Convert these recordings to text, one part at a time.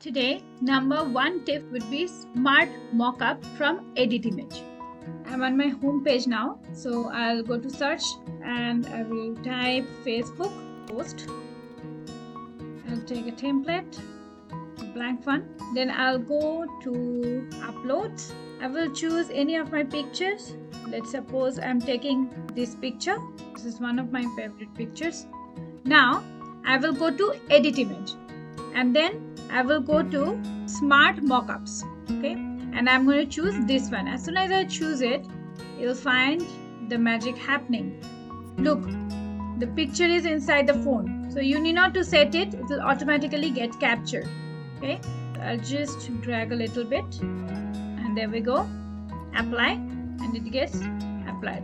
Today, number 1 tip would be smart mockup from edit image. I'm on my home page now, so I'll go to search and I will type Facebook post. I'll take a template, a blank one. Then I'll go to uploads. I will choose any of my pictures. Let's suppose I'm taking this picture. This is one of my favorite pictures. Now I will go to edit image and then I will go to smart mockups. Okay, and I'm going to choose this one. As soon as I choose it, you'll find the magic happening. Look, the picture is inside the phone, so you need not to set it, it will automatically get captured. Okay, I'll just drag a little bit and there we go, apply, and it gets applied.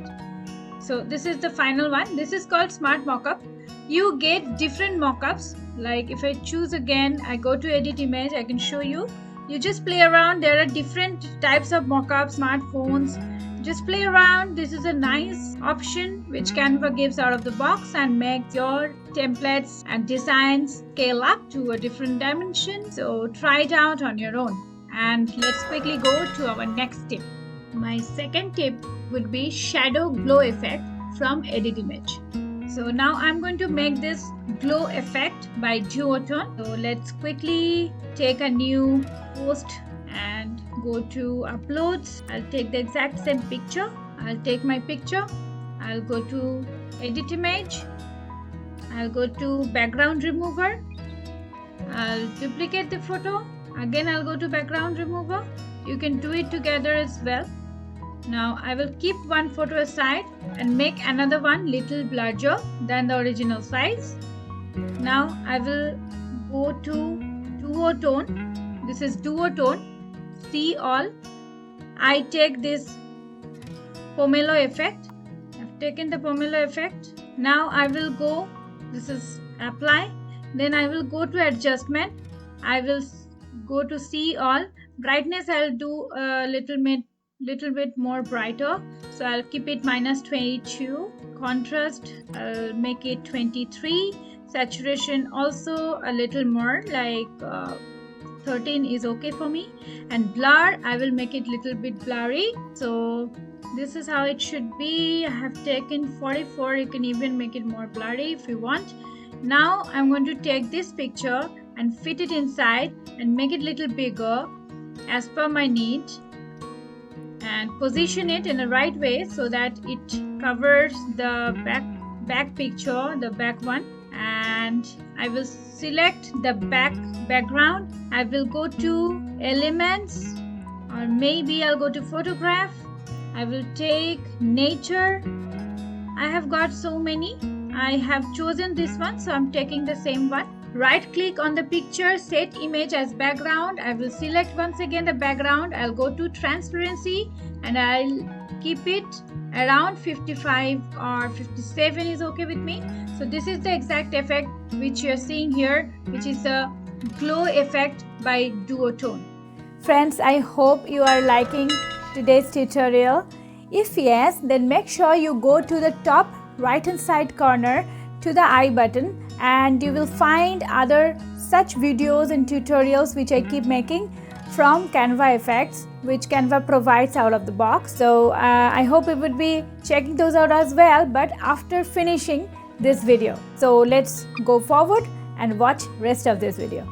So this is the final one. This is called smart mockup. You get different mockups. Like if I choose again, I go to edit image, I can show you. You just play around. There are different types of mockups, smartphones. Just play around. This is a nice option which Canva gives out of the box and makes your templates and designs scale up to a different dimension. So try it out on your own. And let's quickly go to our next tip. My second tip would be shadow glow effect from edit image. So now I'm going to make this glow effect by Duotone. So let's quickly take a new post and go to uploads. I'll take the exact same picture. I'll take my picture. I'll go to edit image. I'll go to background remover. I'll duplicate the photo. Again, I'll go to background remover. You can do it together as well. Now I will keep one photo aside and make another one little larger than the original size. Now I will go to Duotone. This is Duotone. See all. I take this Pomelo Effect. I've taken the Pomelo Effect. Now I will go, this is apply. Then I will go to adjustment. I will go to see all. Brightness I'll do a little bit more brighter, so I'll keep it -22. Contrast I'll make it 23. Saturation also a little more, like 13 is okay for me. And blur I will make it little bit blurry. So this is how it should be. I have taken 44. You can even make it more blurry if you want. Now I'm going to take this picture and fit it inside and make it little bigger as per my need, and position it in the right way so that it covers the back picture, the back one. And I will select the background. I will go to elements, or maybe I'll go to photograph. I will take nature. I have got so many. I have chosen this one, so I'm taking the same one. Right click on the picture, set image as background. I will select once again the background. I'll go to transparency and I'll keep it around 55 or 57 is okay with me. So this is the exact effect which you're seeing here, which is the glow effect by Duotone. Friends, I hope you are liking today's tutorial. If yes, then make sure you go to the top right hand side corner to the I button, and you will find other such videos and tutorials which I keep making from Canva Effects, which Canva provides out of the box. So I hope you would be checking those out as well, but after finishing this video. So let's go forward and watch rest of this video.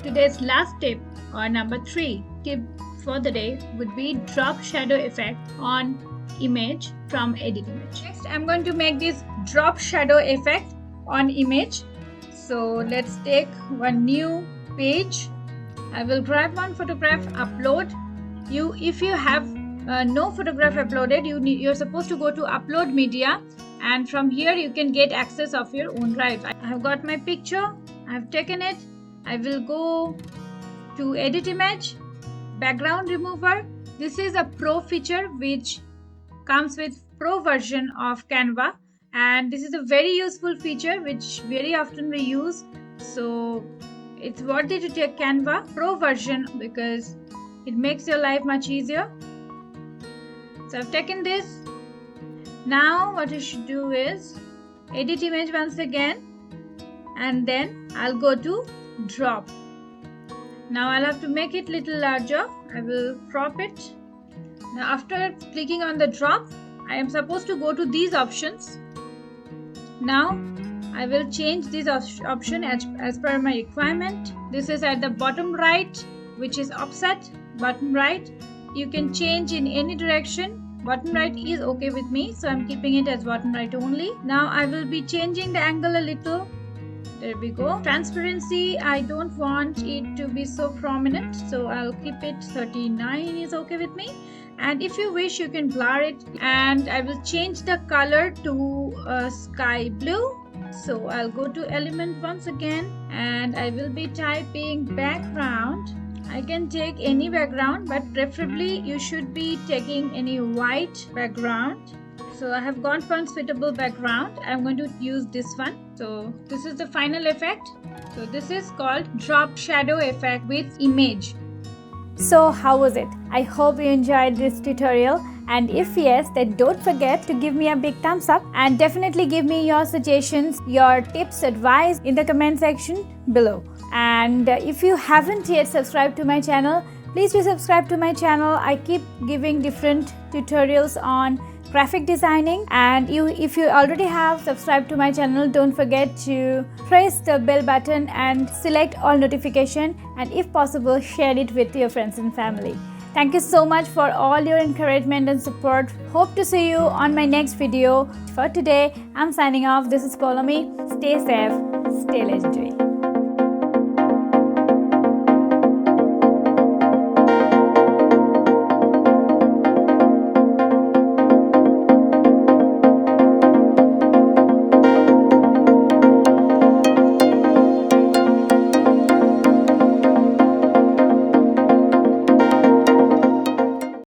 Today's last tip, or number 3 tip for the day, would be drop shadow effect on image from edit image. Next I'm going to make this drop shadow effect on image. So let's take one new page. I will grab one photograph, upload. If you have no photograph uploaded, you're supposed to go to upload media, and from here you can get access of your own drive. I have got my picture. I have taken it. I will go to edit image, background remover. This is a pro feature which comes with pro version of Canva, and this is a very useful feature which very often we use. So it's worthy to take Canva Pro version because it makes your life much easier. So I've taken this. Now what you should do is edit image once again, and then I'll go to drop. Now I'll have to make it little larger. I will crop it. Now after clicking on the drop, I am supposed to go to these options. Now I will change this option as per my requirement. This is at the bottom right, which is offset, bottom right. You can change in any direction. Bottom right is okay with me, so I'm keeping it as bottom right only. Now I will be changing the angle a little. There we go. Transparency, I don't want it to be so prominent, so I'll keep it 39 is okay with me. And if you wish, you can blur it. And I will change the color to sky blue. So I'll go to element once again, and I will be typing background. I can take any background, but preferably you should be taking any white background. So I have gone for unsuitable background. I'm going to use this one. So this is the final effect. So this is called drop shadow effect with image. So how was it? I hope you enjoyed this tutorial, and if yes, then don't forget to give me a big thumbs up and definitely give me your suggestions, your tips, advice in the comment section below. And if you haven't yet subscribed to my channel, please do subscribe to my channel. I keep giving different tutorials on graphic designing, and if you already have subscribed to my channel, don't forget to press the bell button and select all notification, and if possible, share it with your friends and family. Thank you so much for all your encouragement and support. Hope to see you on my next video. For today, I'm signing off. This is Pomelo. Stay safe, stay legendary.